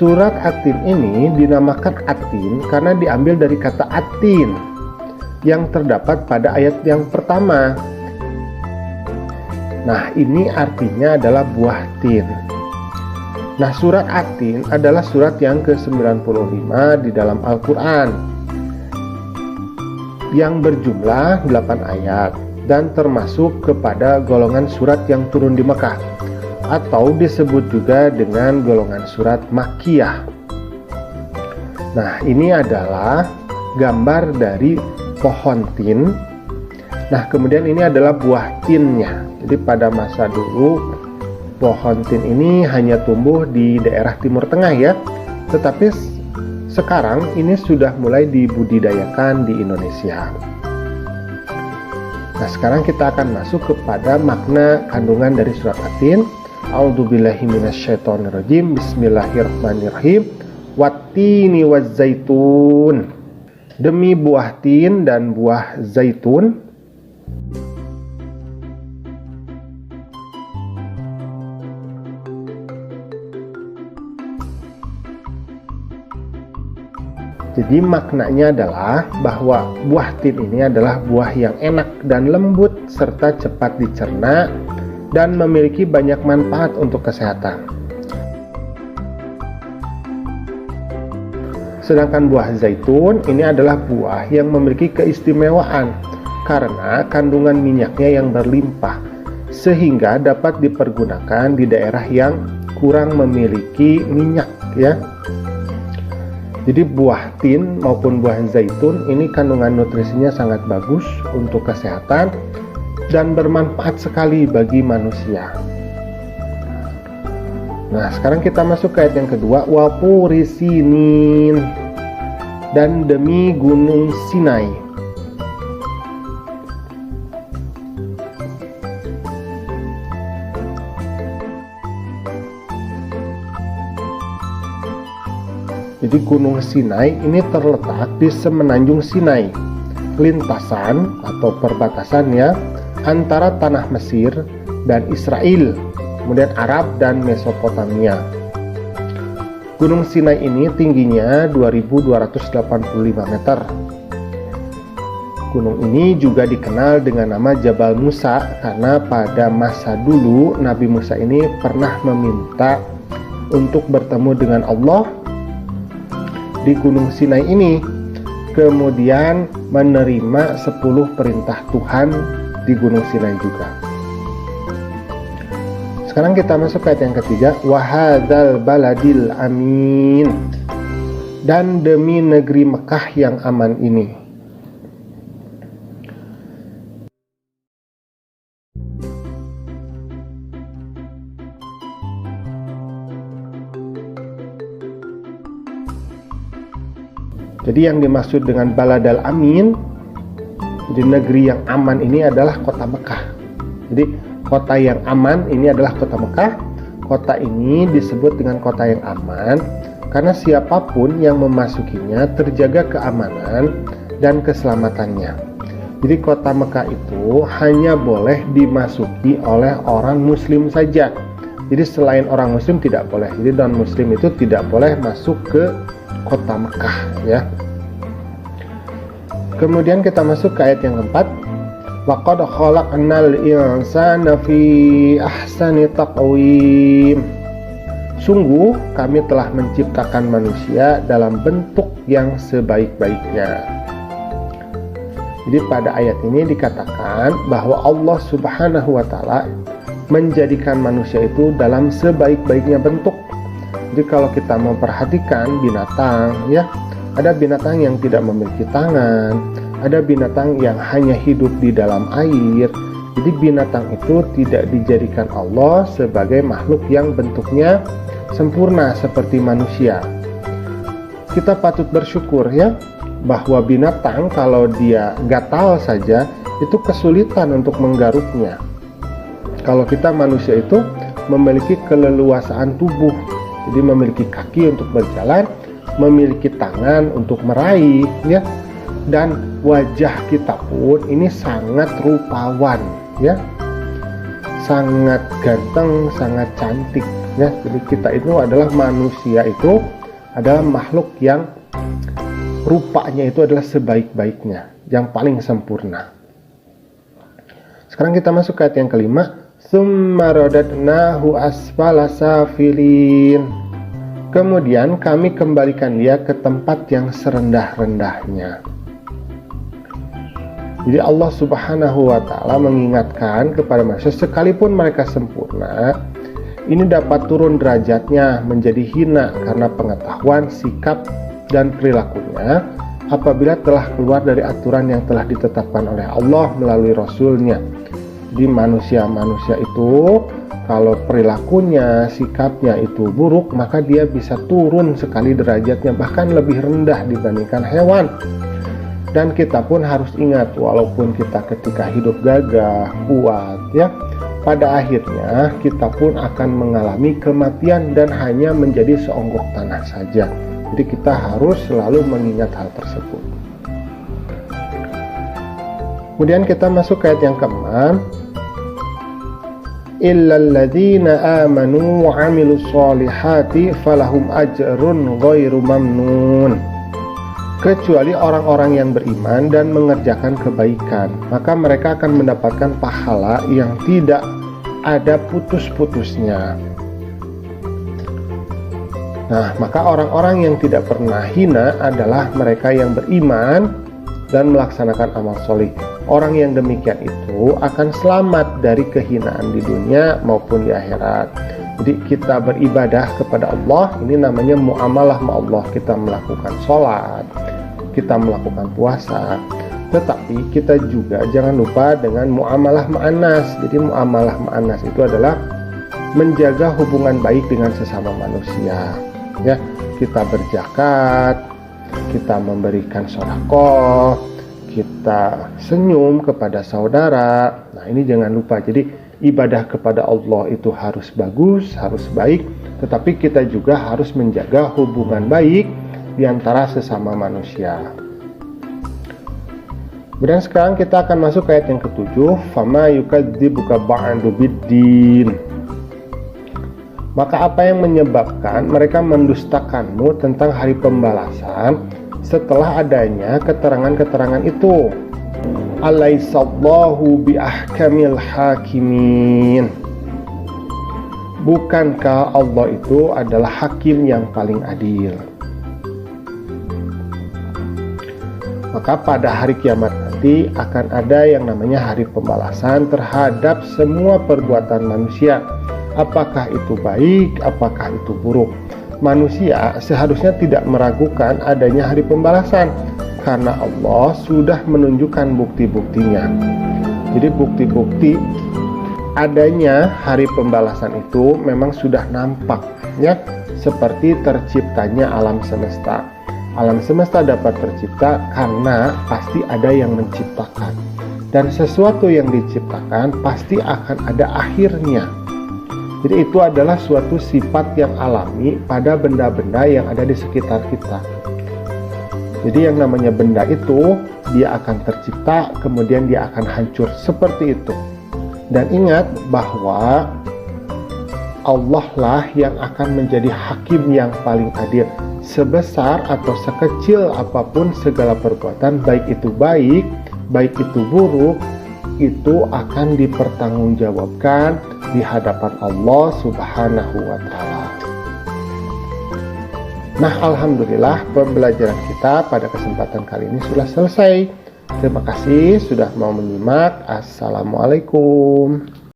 Surat At-Tin ini dinamakan At-Tin karena diambil dari kata atin yang terdapat pada ayat yang pertama. Nah, ini artinya adalah buah tin. Nah, surat At-Tin adalah surat yang ke-95 di dalam Al-Quran yang berjumlah 8 ayat dan termasuk kepada golongan surat yang turun di Mekah, atau disebut juga dengan golongan surat Makkiyah. Nah, ini adalah gambar dari pohon tin. Nah, kemudian ini adalah buah tinnya. Jadi pada masa dulu pohon tin ini hanya tumbuh di daerah Timur Tengah ya. Tetapi sekarang ini sudah mulai dibudidayakan di Indonesia. Nah, sekarang kita akan masuk kepada makna kandungan dari surat At-Tin. A'udzubillahi minasyaitonirrajim. Bismillahirrahmanirrahim. Wattini wazzaitun. Demi buah tin dan buah zaitun. Jadi maknanya adalah bahwa buah tin ini adalah buah yang enak dan lembut serta cepat dicerna dan memiliki banyak manfaat untuk kesehatan. Sedangkan buah zaitun ini adalah buah yang memiliki keistimewaan karena kandungan minyaknya yang berlimpah sehingga dapat dipergunakan di daerah yang kurang memiliki minyak ya. Jadi buah tin maupun buah zaitun ini kandungan nutrisinya sangat bagus untuk kesehatan dan bermanfaat sekali bagi manusia. Nah, sekarang kita masuk ke ayat yang kedua. Wa turi sinin, dan demi gunung Sinai. Jadi gunung Sinai ini terletak di semenanjung Sinai, lintasan atau perbatasannya antara tanah Mesir dan Israel, kemudian Arab dan Mesopotamia. Gunung Sinai ini tingginya 2285 meter. Gunung ini juga dikenal dengan nama Jabal Musa karena pada masa dulu Nabi Musa ini pernah meminta untuk bertemu dengan Allah di Gunung Sinai ini, kemudian menerima 10 perintah Tuhan di Gunung Sinai juga. Sekarang kita masuk ke ayat yang ketiga. Wahadzal baladil amin, dan demi negeri Mekah yang aman ini. Jadi yang dimaksud dengan baladal amin, jadi negeri yang aman ini adalah kota Mekah. Jadi kota yang aman ini adalah kota Mekah. Kota ini disebut dengan kota yang aman karena siapapun yang memasukinya terjaga keamanan dan keselamatannya. Jadi kota Mekah itu hanya boleh dimasuki oleh orang muslim saja. Jadi selain orang muslim tidak boleh. Jadi non muslim itu tidak boleh masuk ke kota Mekah ya. Kemudian kita masuk ke ayat yang keempat. Waqad khalaqnal insana fi ahsani taqwim. Sungguh kami telah menciptakan manusia dalam bentuk yang sebaik-baiknya. Jadi pada ayat ini dikatakan bahwa Allah Subhanahu wa taala menjadikan manusia itu dalam sebaik-baiknya bentuk. Jadi kalau kita memperhatikan binatang ya, ada binatang yang tidak memiliki tangan, ada binatang yang hanya hidup di dalam air. Jadi binatang itu tidak dijadikan Allah sebagai makhluk yang bentuknya sempurna seperti manusia. Kita patut bersyukur ya, bahwa binatang kalau dia gatal saja itu kesulitan untuk menggaruknya. Kalau kita manusia itu memiliki keleluasaan tubuh, jadi memiliki kaki untuk berjalan, memiliki tangan untuk meraih ya, dan wajah kita pun ini sangat rupawan ya, sangat ganteng, sangat cantik. Ya, jadi kita itu adalah manusia, itu adalah makhluk yang rupanya itu adalah sebaik-baiknya, yang paling sempurna. Sekarang kita masuk ke ayat yang kelima. Tsumma radadnahu asfala safilin. Kemudian kami kembalikan dia ke tempat yang serendah-rendahnya. Jadi Allah Subhanahu wa ta'ala mengingatkan kepada manusia, sekalipun mereka sempurna, ini dapat turun derajatnya menjadi hina karena pengetahuan, sikap, dan perilakunya apabila telah keluar dari aturan yang telah ditetapkan oleh Allah melalui Rasul-Nya. Di manusia-manusia itu, kalau perilakunya, sikapnya itu buruk, maka dia bisa turun sekali derajatnya, bahkan lebih rendah dibandingkan hewan. Dan kita pun harus ingat, walaupun kita ketika hidup gagah, kuat, ya, pada akhirnya kita pun akan mengalami kematian dan hanya menjadi seonggok tanah saja. Jadi kita harus selalu mengingat hal tersebut. Kemudian kita masuk ke ayat yang ke-6. Illal ladzina amanu wa 'amilus sholihati falahum ajrun ghairu mamnun. Kecuali orang-orang yang beriman dan mengerjakan kebaikan, maka mereka akan mendapatkan pahala yang tidak ada putus-putusnya. Nah, maka orang-orang yang tidak pernah hina adalah mereka yang beriman dan melaksanakan amal soleh. Orang yang demikian itu akan selamat dari kehinaan di dunia maupun di akhirat. Jadi kita beribadah kepada Allah, ini namanya muamalah sama Allah. Kita melakukan sholat, kita melakukan puasa, tetapi kita juga jangan lupa dengan muamalah ma'anas. Jadi muamalah ma'anas itu adalah menjaga hubungan baik dengan sesama manusia. Ya, kita berzakat, kita memberikan sedekah, kita senyum kepada saudara. Nah, ini jangan lupa. Jadi ibadah kepada Allah itu harus bagus, harus baik, tetapi kita juga harus menjaga hubungan baik di antara sesama manusia. Kemudian sekarang kita akan masuk ke ayat yang ke-7. Fama yukadzibuka ba'du biddin. Maka apa yang menyebabkan mereka mendustakanmu tentang hari pembalasan setelah adanya keterangan-keterangan itu? Alaisallahu biahkamil hakimin. Bukankah Allah itu adalah hakim yang paling adil? Maka pada hari kiamat nanti akan ada yang namanya hari pembalasan terhadap semua perbuatan manusia. Apakah itu baik, apakah itu buruk. Manusia seharusnya tidak meragukan adanya hari pembalasan, karena Allah sudah menunjukkan bukti-buktinya. Jadi bukti-bukti adanya hari pembalasan itu memang sudah nampak, ya, seperti terciptanya alam semesta. Alam semesta dapat tercipta karena pasti ada yang menciptakan. Dan sesuatu yang diciptakan pasti akan ada akhirnya. Jadi itu adalah suatu sifat yang alami pada benda-benda yang ada di sekitar kita. Jadi yang namanya benda itu, dia akan tercipta, kemudian dia akan hancur, seperti itu. Dan ingat bahwa Allah lah yang akan menjadi hakim yang paling adil. Sebesar atau sekecil apapun segala perbuatan, baik itu baik, baik itu buruk, itu akan dipertanggungjawabkan di hadapan Allah Subhanahu wa ta'ala. Nah, alhamdulillah pembelajaran kita pada kesempatan kali ini sudah selesai. Terima kasih sudah mau menyimak. Assalamualaikum.